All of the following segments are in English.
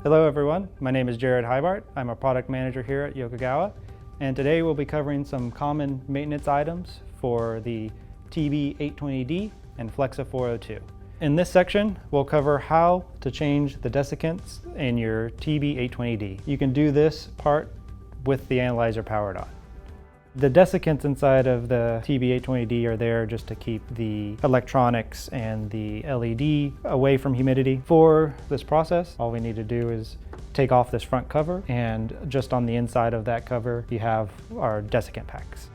Hello everyone, my name is Jared Hybart. I'm a product manager here at Yokogawa, and today we'll be covering some common maintenance items for the TB820D and Flexa 402. In this section, we'll cover how to change the desiccants in your TB820D. You can do this part with the analyzer powered on. The desiccants inside of the TB820D are there just to keep the electronics and the LED away from humidity. For this process, all we need to do is take off this front cover, and just on the inside of that cover, you have our desiccant packs.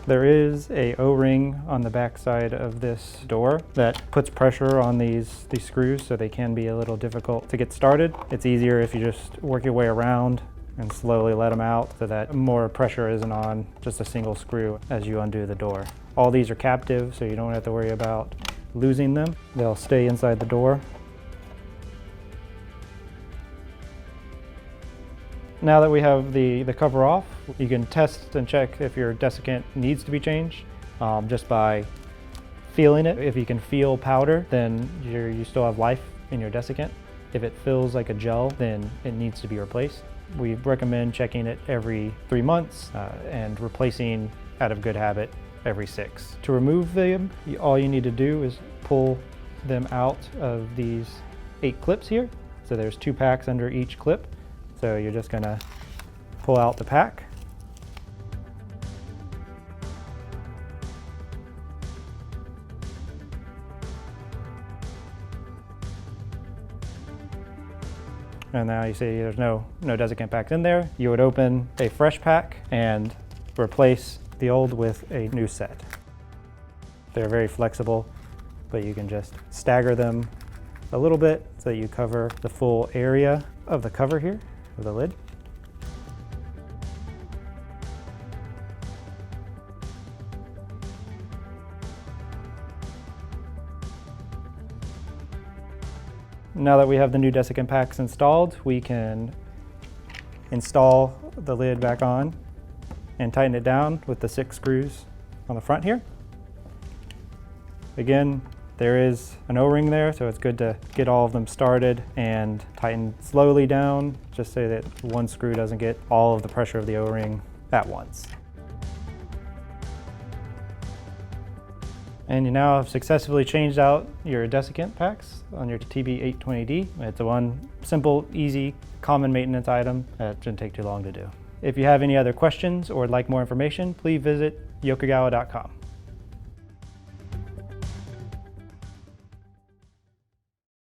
There is a O-ring on the back side of this door that puts pressure on these screws, so they can be a little difficult to get started. It's easier if you just work your way around and slowly let them out so that more pressure isn't on just a single screw as you undo the door. All these are captive, so you don't have to worry about losing them. They'll stay inside the door. Now that we have the cover off, you can test and check if your desiccant needs to be changed just by feeling it. If you can feel powder, then you still have life in your desiccant. If it feels like a gel, then it needs to be replaced. We recommend checking it every 3 months and replacing out of good habit every 6. To remove them, all you need to do is pull them out of these 8 clips here. So there's 2 packs under each clip. So you're just gonna pull out the pack. And now you see there's no desiccant packs in there. You would open a fresh pack and replace the old with a new set. They're very flexible, but you can just stagger them a little bit so that you cover the full area of the cover here, of the lid. Now that we have the new desiccant packs installed, we can install the lid back on and tighten it down with the 6 screws on the front here. Again, there is an O-ring there, so it's good to get all of them started and tighten slowly down, just so that one screw doesn't get all of the pressure of the O-ring at once. And you now have successfully changed out your desiccant packs on your TB820D. It's one simple, easy, common maintenance item that shouldn't take too long to do. If you have any other questions or would like more information, please visit yokogawa.com.